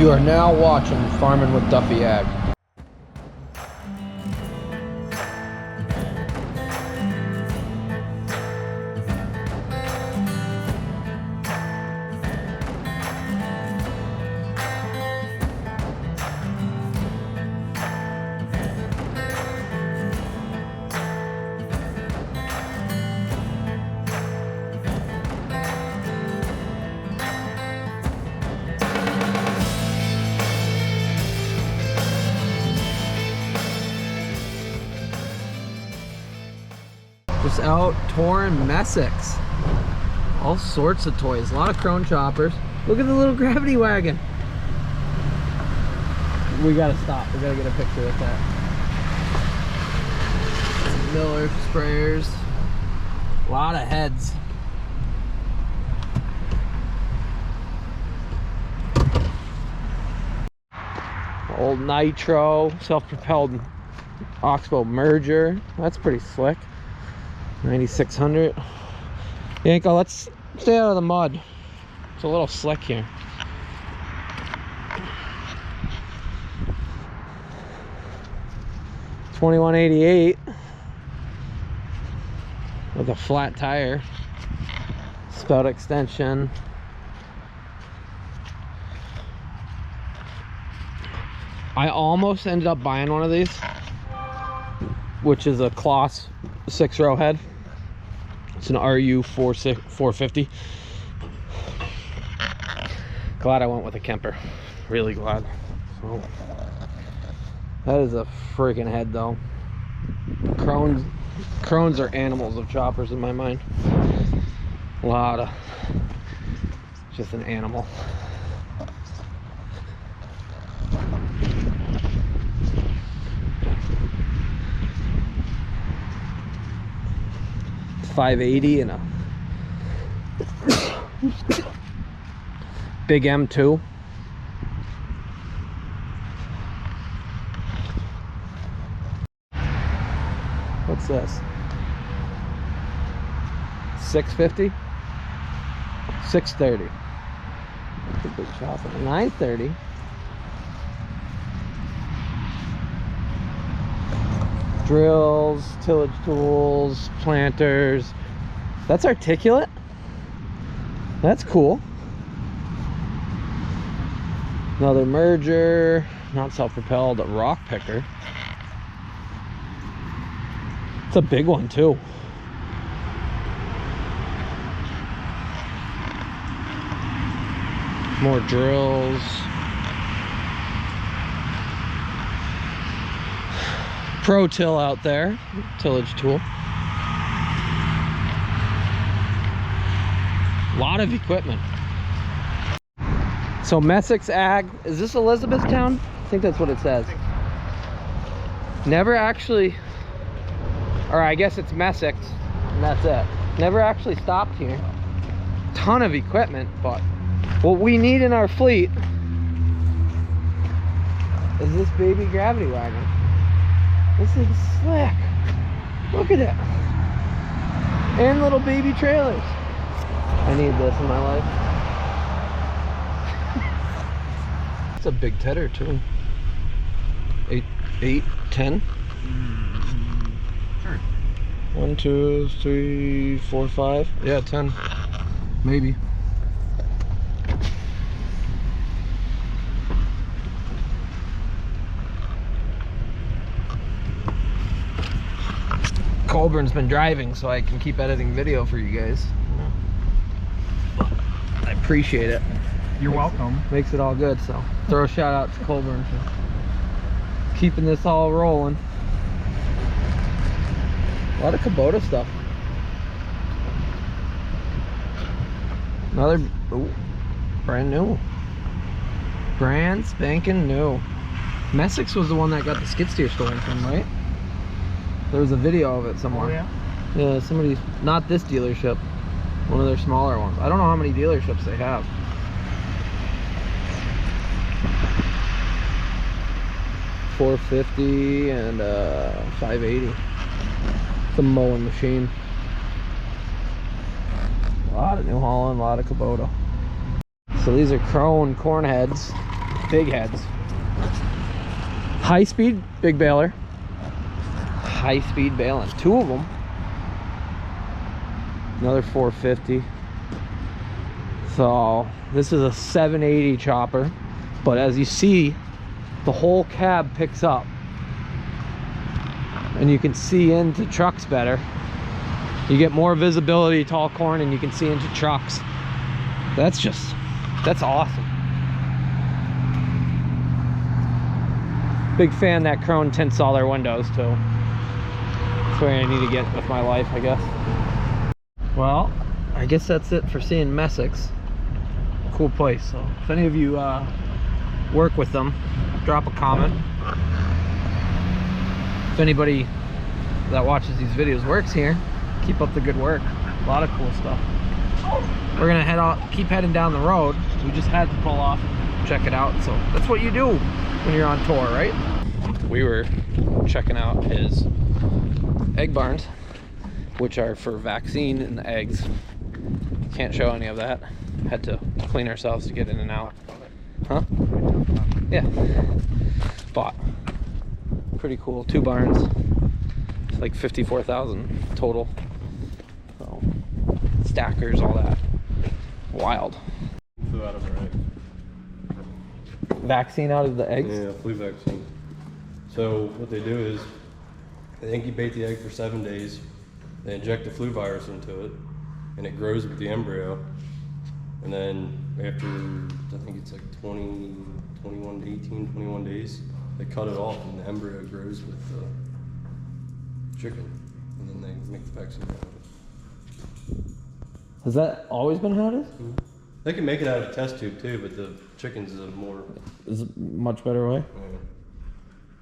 You are now watching Farming with Duffy Ag. Just out touring Messick's. All sorts of toys. A lot of Krone choppers. Look at the little gravity wagon. We gotta stop. We gotta get a picture with that. Some Miller sprayers. A lot of heads. Old Nitro, self-propelled Oxbow merger. That's pretty slick. 9600. Yanko, let's stay out of the mud. It's a little slick here. $21.88 with a flat tire, spout extension. I almost ended up buying one of these, which is a Kloss 6-row head. It's an RU 450. Glad I went with a Kemper. Really glad. So that is a freaking head though. Krones are animals of choppers in my mind. A lot of just an animal. $580 and a big M2. What's this? $650? $630. That's a big chopper. $930. Drills, tillage tools, planters. That's articulate. That's cool. Another merger, not self-propelled, a rock picker. It's a big one too. More drills. Pro Till out there, tillage tool. A lot of equipment. So Messick's Ag, is this Elizabethtown? I think that's what it says. Never actually, or I guess it's Messick's, and that's it. Never actually stopped here. Ton of equipment, but what we need in our fleet is this baby gravity wagon. This is slick. Look at it. And little baby trailers. I need this in my life. It's a big tedder too. 8, 10. Sure. 1, 2, 3, 4, 5. Yeah, 10. Maybe. Colburn's been driving, so I can keep editing video for you guys. I appreciate it. You're welcome. Makes it all good, so throw a shout out to Colburn for keeping this all rolling. A lot of Kubota stuff. Another brand new. Brand spanking new. Messick's was the one that got the skid steer stolen from, right? There was a video of it somewhere. Oh, yeah? Yeah, somebody, not this dealership, one of their smaller ones. I don't know how many dealerships they have. $450 and $580. It's a mowing machine. A lot of New Holland, a lot of Kubota. So these are Krone corn heads. big heads. High speed big baler. High speed baling. 2 of them. Another 450. So this is a 780 chopper, but as you see, the whole cab picks up and you can see into trucks better. You get more visibility, tall corn, and you can see into trucks. That's awesome. Big fan that Krone tints all their windows too. That's where I need to get with my life, I guess. Well, I guess that's it for seeing Messick's. Cool place. So if any of you work with them, drop a comment. If anybody that watches these videos works here, keep up the good work. A lot of cool stuff. We're gonna head out, keep heading down the road. We just had to pull off and check it out. So that's what you do when you're on tour, right? We were checking out his egg barns, which are for vaccine and the eggs. Can't show any of that. Had to clean ourselves to get in and out. Huh? Yeah. Bought. Pretty cool. 2 barns. It's like 54,000 total. So stackers, all that. Wild. Flew out of our eggs. Vaccine out of the eggs? Yeah, flu vaccine. So what they do is they incubate the egg for 7 days. They inject the flu virus into it, and it grows with the embryo. And then after, I think it's like 21 days, they cut it off and the embryo grows with the chicken. And then they make the vaccine out of it. Has that always been how it is? Mm-hmm. They can make it out of a test tube too, but the chicken's a more... Is it a much better way? Yeah.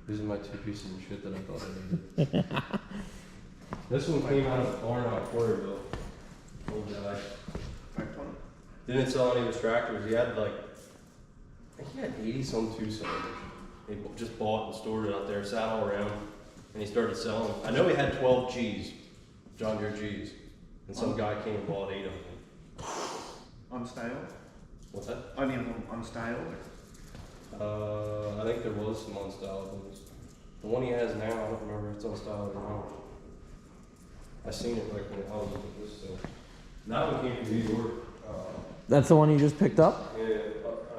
These are my 2 pieces of shit that I thought I needed. This one came out of a barn out of Quarterville. Old guy. Didn't sell any of his tractors. He had like, I think he had 80 some 2-cylinders. He just bought and stored it out there, sat all around, and he started selling. I know he had 12 Gs, John Deere Gs, and some guy came and bought 8 of them. Unstyled? What's that? I mean, unstyled? I think there was some unstyled ones. The one he has now, I don't remember if it's unstyled or not. I seen it like when I was looking at this stuff. That one came from New York. That's the one you just picked up? Yeah,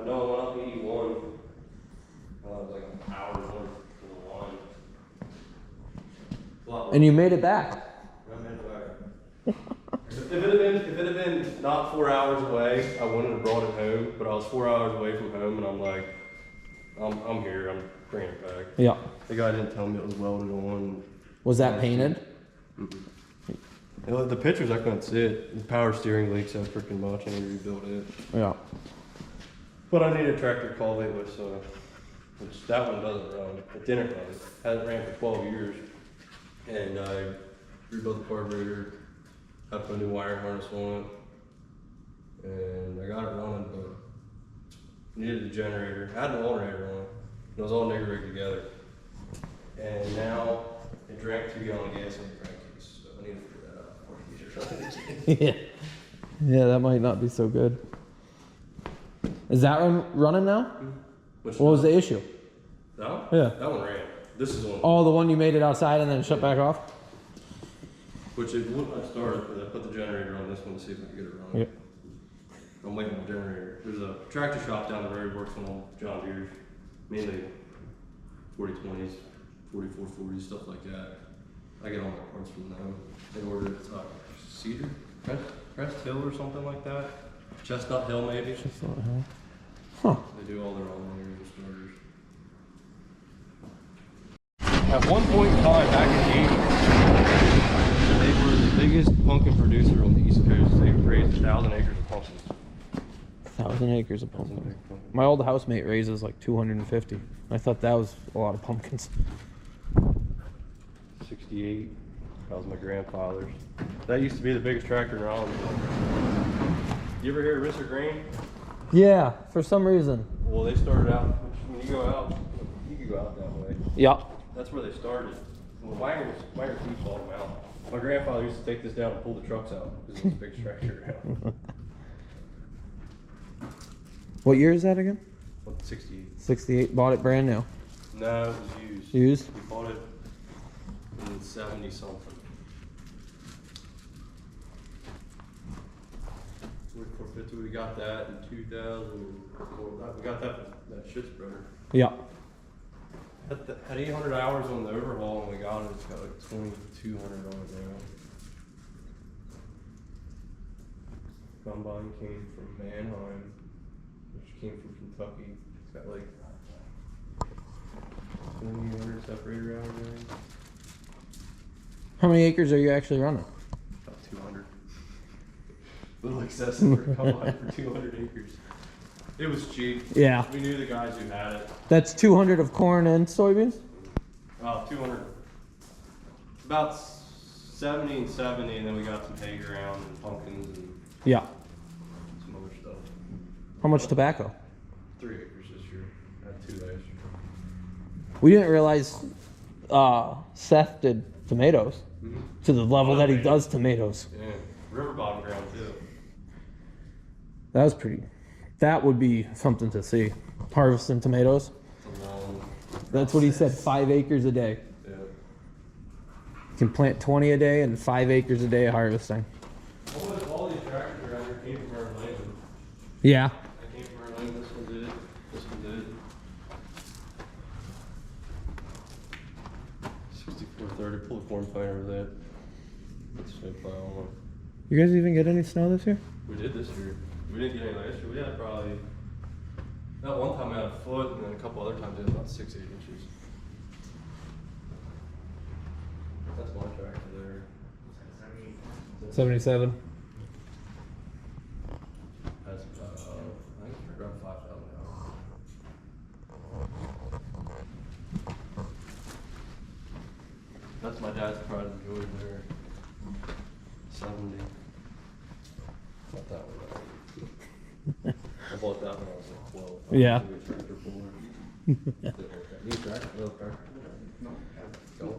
I know I went up 81. It was like an hour north of the line. And you made it back? I made it back. If it had been not 4 hours away, I wouldn't have brought it home. But I was 4 hours away from home, and I'm like, I'm here. I'm bringing it back. Yeah. The guy didn't tell me it was welded on. Was that painted? Mm-hmm. You know, the pictures, I couldn't see it. The power steering leaks so freaking much. I need to rebuild it. Yeah. But I need a tractor call lately, so which that one doesn't run. It didn't run. Hasn't ran for 12 years. And I rebuilt the carburetor, had to put a new wiring harness on it, and I got it running, but needed a generator. I had an alternator on it. It was all nigger rigged together. And now it drank 2 gallon gas in the crankcase, so I need to figure that out before I use your truck. Yeah, that might not be so good. Is that one running now? What was the issue? That one? Yeah. That one ran. This is one. Oh, the one you made it outside and then shut back off? Which it wouldn't have started, but I put the generator on this one to see if I can get it running. Yep. I'm waiting on the generator. There's a tractor shop down the road, works on all John Deere's, mainly 4020s, 4440s, stuff like that. I get all my parts from them. They order it, Cedar? Crest Hill or something like that? Chestnut Hill maybe? Chestnut Hill. Huh. They do all their alternators and starters. At one point in time, back in the 80s, they were the biggest pumpkin producer on the East Coast. They raised 1,000 acres of pumpkins. 1,000 acres of pumpkins. My old housemate raises like 250. I thought that was a lot of pumpkins. 68. That was my grandfather's. That used to be the biggest tractor in Raleigh. You ever hear of Risser Grain? Yeah, for some reason. Well, they started out, when you go out, you can go out that way. Yeah. That's where they started. Well, Wagon keeps all them out. My grandfather used to take this down and pull the trucks out because it was the biggest tractor around. What year is that again? What, 68? 68. Bought it brand new. No, it was used. Used? We bought it in 70 something. We got that in 2000. We got that shit spreader. Yeah. Had 800 hours on the overhaul and we got it. It's got like 2,200 on it now. Combine came from Mannheim, which came from Kentucky. It's got like 2,800 separator hours in it. How many acres are you actually running? About 200. A little excessive for a combine for 200 acres. It was cheap. Yeah. We knew the guys who had it. That's 200 of corn and soybeans? 200. About 70 and 70, and then we got some hay ground and pumpkins and Yeah. some other stuff. How much tobacco? 3 acres this year. I had 2 last year. We didn't realize Seth did tomatoes to the level that he does tomatoes. Yeah. River bottom ground too. That was pretty. That would be something to see. Harvesting tomatoes. It's a long. That's what he said. 5 acres a day. Yeah. You can plant 20 a day and 5 acres a day of harvesting. All these tractors around here came from Orlando. Yeah. I came from Orlando. This one did. This one did. 6430. Pull a corn planter with that. Put snow plow on. You guys even get any snow this year? We did this year. We didn't get any last year. We had probably, that one time we had a foot, and then a couple other times we had about 6-8 inches. That's my tractor there. 77. That's I think it's around 5,000 hours. That's my dad's pride and joy there. 70. Bought that one. I bought that when I was like 12. Yeah. New tractor for it. New tractor? No tractor? No.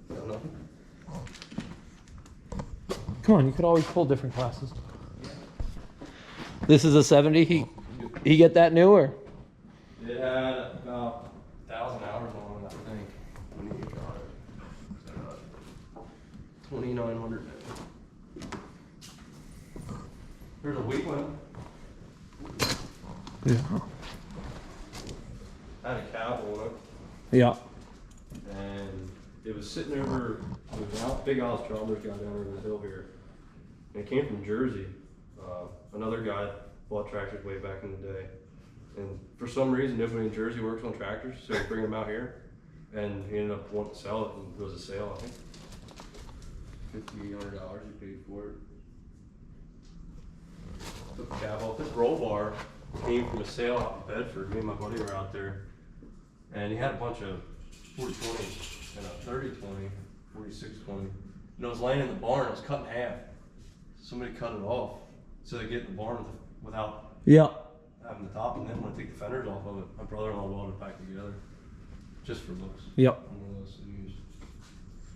Don't know. Come on, you could always pull different classes. This is a 70. He get that new or? It had about 1,000 hours on it, I think, when you got it. 2,900. There's a weak one. Yeah. I had a cab on it, Yeah. and it was sitting over with Big Al's Chalmers guy down over the hill here. And it came from Jersey. Another guy bought tractors way back in the day. And for some reason, nobody in Jersey works on tractors, so we bring them out here. And he ended up wanting to sell it, and it was a sale, I think. $5,800 he paid for it. Took the cab off. This roll bar came from a sale out in Bedford. Me and my buddy were out there, and he had a bunch of 40-20 and a 30-20, 46-20. And it was laying in the barn. It was cut in half. Somebody cut it off so they get in the barn without Yeah. having the top. And then when I take the fenders off of it, my brother-in-law welded it back together, just for looks. Yep. One of those things.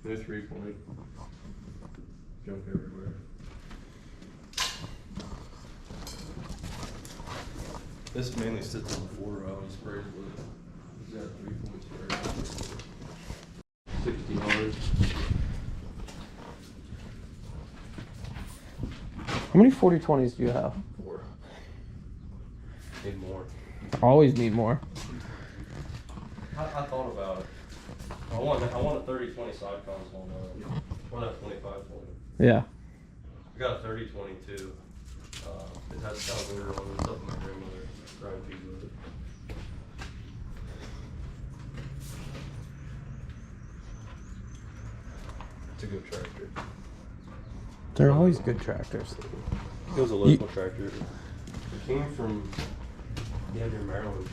No 3-point. Junk everywhere. This mainly sits on the 4-row and sprays with it. It's got a 3-point spray. 60 yards. How many 40-20s do you have? 4. Need more. Always need more. I thought about it. I want a 30-20 side console now. Or that 25-20. Yeah. I got a 30-20 too. It has sound order on it. It's up my grandmother. Grind peas with it. It's a good tractor. They're always good tractors. It was a local tractor. It came from near Maryland.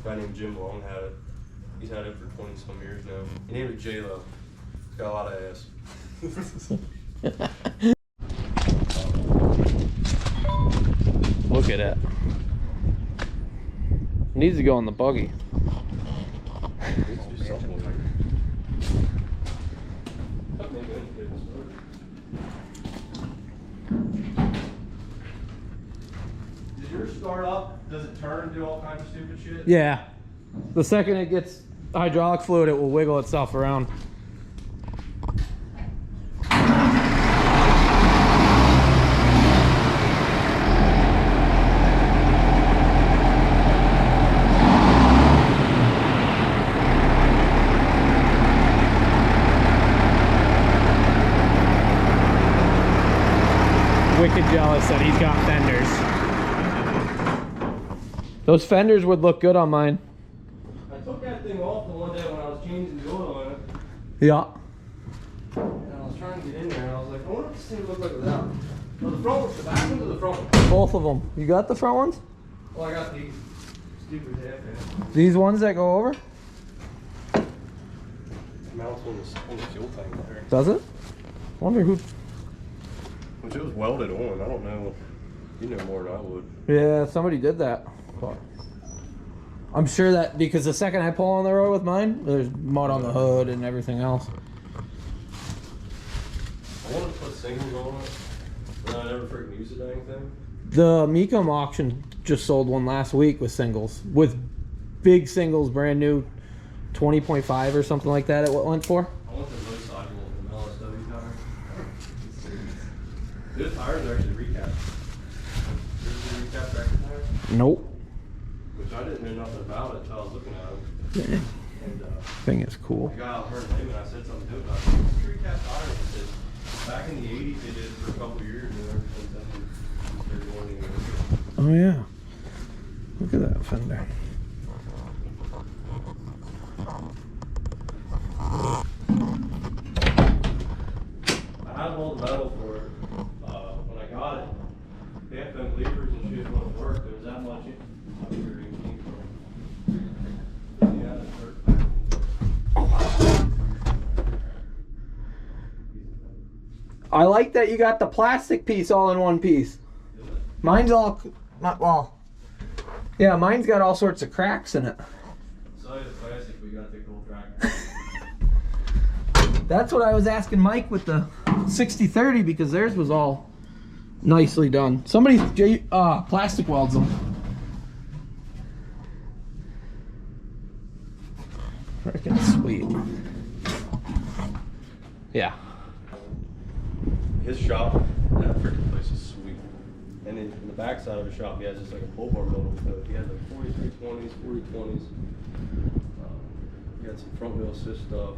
A guy named Jim Long had it. He's had it for 20 some years now. He named it J-Lo. It's got a lot of ass. Look at it. Needs to go in the buggy. Needs to do something with it. Maybe I need to get it started. Did yours start up, does it turn and do all kinds of stupid shit? Yeah. The second it gets hydraulic fluid, it will wiggle itself around. Wicked jealous that he's got fenders. Those fenders would look good on mine. I took that thing off the one day when I was changing the oil on it. Yeah. And I was trying to get in there, and I was like, I wonder what this thing would look like without. Well, the front ones, the back ones, or the front ones? Both of them. You got the front ones? Well, I got these stupid half-ass. These ones that go over? Mounts on the fuel tank there. Does it? Wonder who. Which it was welded on. I don't know. You know more than I would. Yeah, somebody did that. But I'm sure that because the second I pull on the road with mine, there's mud on the hood and everything else. I wanted to put singles on it, but I never freaking used it or anything. The Mecum auction just sold one last week with singles. With big singles, brand new, 20.5 or something like that. It went for. I want the motorcycle with an LSW tire. Those tires are actually recapped. There's a recapped tractor tire, Nope. which I didn't know nothing about it until I was looking at them. And Thing is cool. the guy out heard him and I said something to him about it. It's recapped tires. He said, back in the 80s they did it for a couple of years and ever since then they're going to Oh yeah. Look at that fender. I had all the metal for it. When I got it, half them levers and shit wouldn't work. There was that much in I'm sure it came from. Yeah, the dirt I like that you got the plastic piece all in one piece. Mine's all not well. Yeah, mine's got all sorts of cracks in it. So it's plastic, but you gotta take the whole tractor. That's what I was asking Mike with the 60/30 because theirs was all nicely done. Somebody plastic welds them. Freaking sweet. Yeah. His shop, that freaking place is sweet. And in the back side of the shop, he has just like a pull bar built to it. He has like 4320s, 4020s. He had some front wheel assist stuff.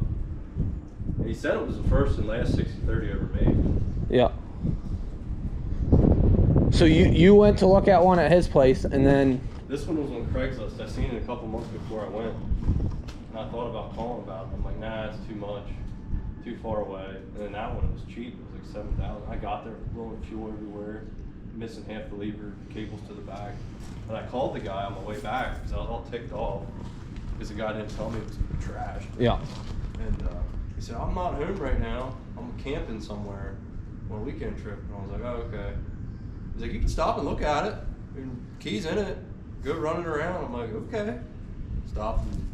And he said it was the first and last 60/30 ever made. Yeah. So you went to look at one at his place and then This one was on Craigslist. I seen it a couple months before I went. And I thought about calling about it. I'm like, nah, it's too much. Too far away. And then that one, it was cheap. It was like 7,000. I got there, blowing fuel everywhere, missing half the lever, cables to the back. But I called the guy on my way back because I was all ticked off because the guy didn't tell me it was trash. yeah. And he said, I'm not home right now. I'm camping somewhere on a weekend trip. And I was like, oh, okay. He's like, you can stop and look at it. And keys in it. Go running around. I'm like, okay. Stopped and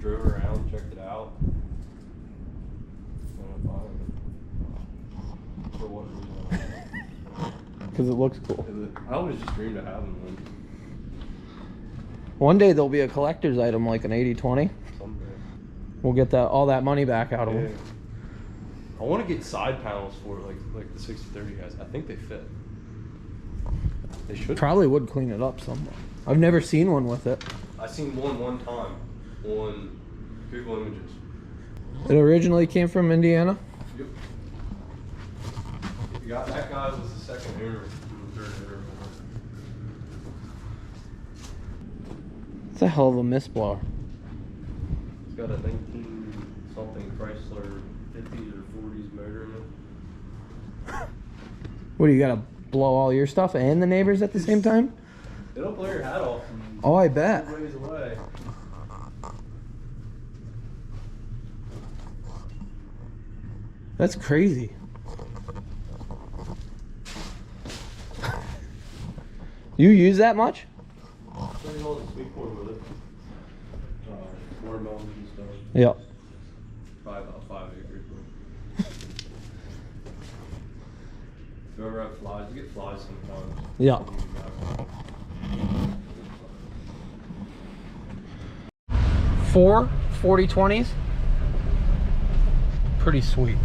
drove around, checked it out. And I bought it. For what reason? Because it looks cool. I always just dreamed of having one. One day there'll be a collector's item like an 80/20. Someday. We'll get that all that money back out of Yeah. them. I want to get side panels for it, like the 60/30 guys. I think they fit. They should. Probably would clean it up somewhat. I've never seen one with it. I seen one time on Google Images. It originally came from Indiana. Yep. That guy was the second owner, the third owner. It's a hell of a mist blower. It's got a 19-something Chrysler 50s or 40s motor in it. What do you gotta blow all your stuff and the neighbors at the same time? It'll blow your hat off from Oh, I bet. a ways away. That's crazy. You use that much? So you hold the sweet corn with it. Watermelons and stuff. Yep. Probably about 5 acres. If you ever have flies, you get flies sometimes. Yeah. Yeah. 4 40/20s. Pretty sweet.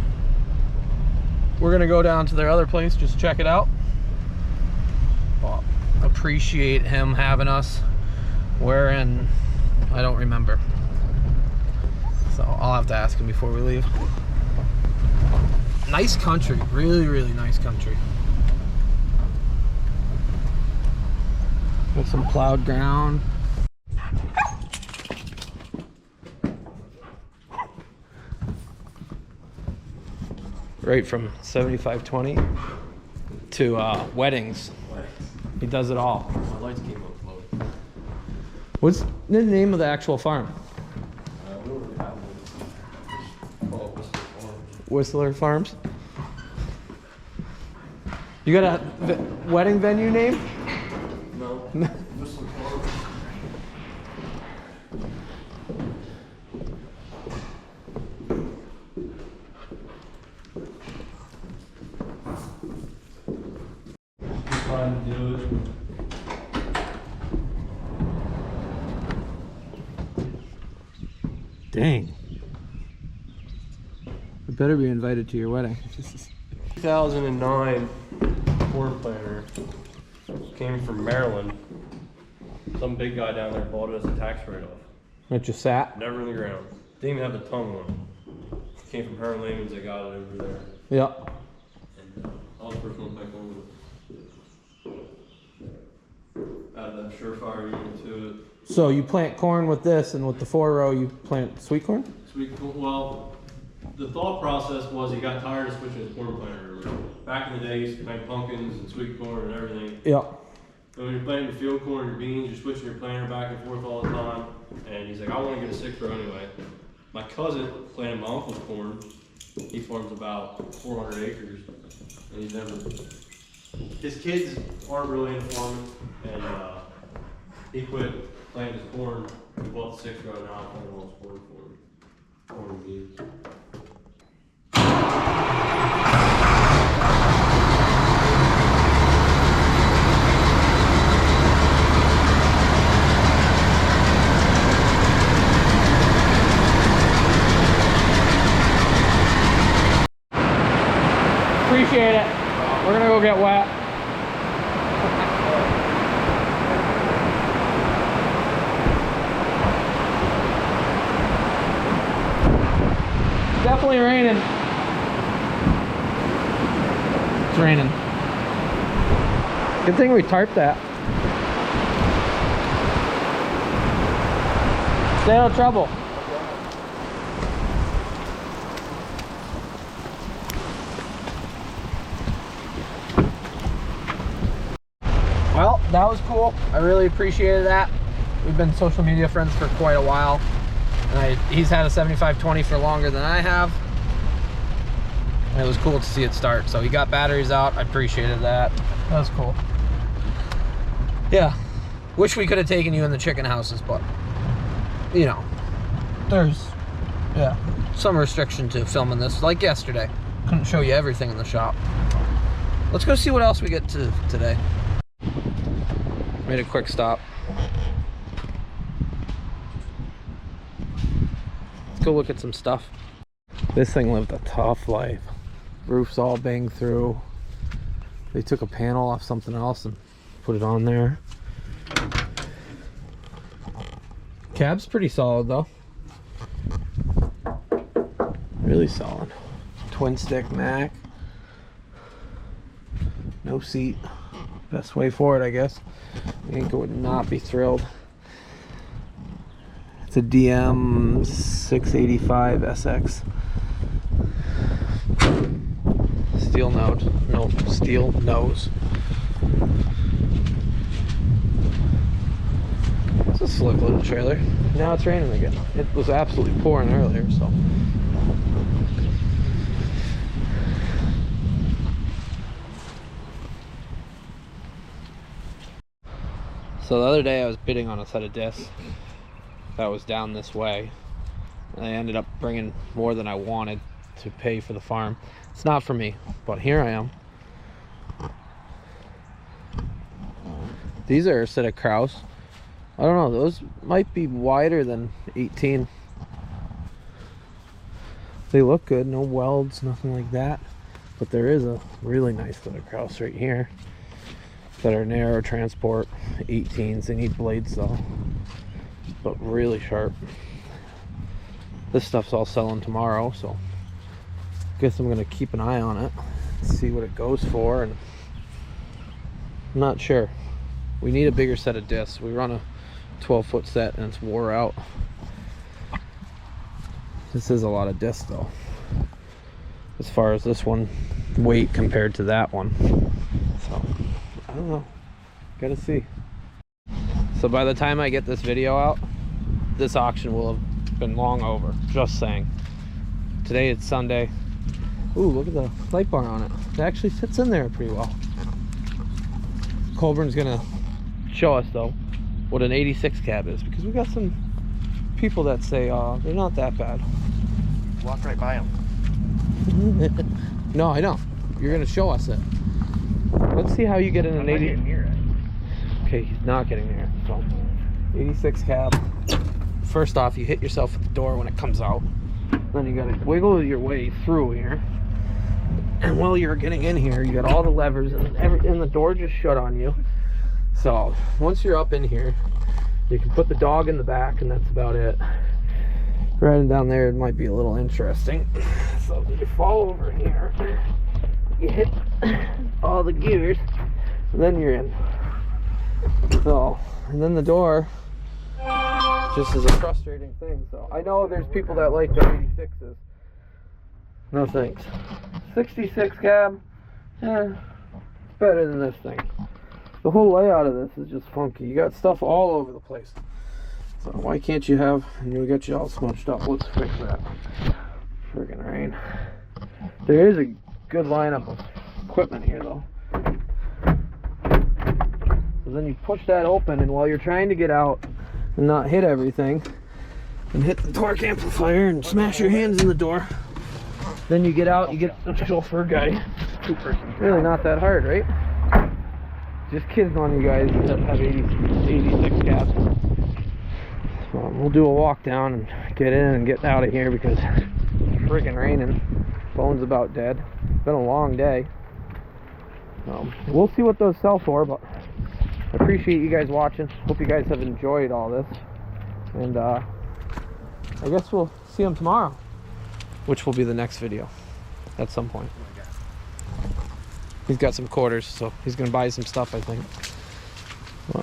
We're gonna go down to their other place, just check it out. Well, appreciate him having us. Where in, I don't remember. So I'll have to ask him before we leave. Nice country, really, really nice country. Got some plowed ground. Right from 75/20 to weddings. He does it all. My lights came up low. What's the name of the actual farm? We don't really have one. Call it Whistler Farms. Whistler Farms. You got a wedding venue name? No. Whistler Farms. Trying to do it. Dang. I better be invited to your wedding. 2009 corn planter came from Maryland. Some big guy down there bought it as a tax write-off. It just sat? Never in the ground. Didn't even have the tongue on it. Came from Herman Lehman's. They got it over there. Yeah. And I was the first one back home with it. Added that surefire unit to it. So you plant corn with this, and with the 4-row you plant sweet corn? Sweet corn. Well, the thought process was he got tired of switching his corn planter. Back in the day, he used to plant pumpkins and sweet corn and everything. Yeah. But when you're planting the field corn, your beans, you're switching your planter back and forth all the time. And he's like, I want to get a 6-row anyway. My cousin planted my uncle's corn. He farms about 400 acres, and he's never. His kids aren't really into farming, and he quit planting his corn. We bought the 6-row, now I'm planting all his corn for him. Corn and beans. Appreciate it. We're gonna go get wet. Definitely raining. It's raining. Good thing we tarped that. Stay out of trouble. Well, that was cool. I really appreciated that. We've been social media friends for quite a while. And he's had a 75/20 for longer than I have. And it was cool to see it start. So he got batteries out. I appreciated that. That was cool. Yeah. Wish we could have taken you in the chicken houses, but you know, there's some restriction to filming this. Like yesterday. Couldn't show you everything in the shop. Let's go see what else we get to today. Made a quick stop. Let's go look at some stuff. This thing lived a tough life. Roof's all banged through. They took a panel off something else and put it on there. Cab's pretty solid though. Really solid. Twin stick Mac. No seat. Best way forward, I guess. Yanko would not be thrilled. It's a DM 685 SX. Steel node. No, steel nose. It's a slick little trailer. Now it's raining again. It was absolutely pouring earlier, so. So the other day I was bidding on a set of discs that was down this way, and I ended up bringing more than I wanted to pay for the farm. It's not for me, but here I am. These are a set of Kraus I don't know, those might be wider than 18. They look good, no welds, nothing like that. But there is a really nice little cross right here that are narrow transport 18s. They need blades though, but really sharp. This stuff's all selling tomorrow, so guess I'm gonna keep an eye on it, see what it goes for, and I'm not sure. We need a bigger set of discs. We run a 12-foot set and it's wore out. This is a lot of discs though, as far as this one weight compared to that one. So I don't know, gotta see. So by the time I get this video out, this auction will have been long over. Just saying. Today it's Sunday. Ooh, look at the light bar on it. It actually sits in there pretty well. Colburn's gonna show us though what an 86 cab is, because we got some people that say they're not that bad. Walk right by them. No, I don't. You're gonna show us it. Let's see how you get in an 80. Okay, he's not getting there. So 86 cab. First off, you hit yourself at the door when it comes out. Then you gotta wiggle your way through here. And while you're getting in here, you got all the levers and the door just shut on you. So once you're up in here, you can put the dog in the back, and that's about it. Riding down there, it might be a little interesting. So you fall over here, you hit all the gears, and then you're in. So, and then the door just is a frustrating thing. So I know there's people that like the 86s. No thanks. 66 cab, it's better than this thing. The whole layout of this is just funky. You got stuff all over the place. So why can't you have, and we got you all smudged up. Let's fix that. Friggin' rain. There is a good lineup of equipment here though. So then you push that open, and while you're trying to get out and not hit everything and hit the torque amplifier and smash your hands in the door, then you get out, you get the chauffeur guy. Really not that hard, right? Just kidding on you guys that have 86 cabs. So we'll do a walk down and get in and get out of here because it's freaking raining. Phone's about dead. It's been a long day. We'll see what those sell for, but I appreciate you guys watching. Hope you guys have enjoyed all this. And I guess we'll see them tomorrow, which will be the next video at some point. He's got some quarters, so he's gonna buy some stuff, I think. Well,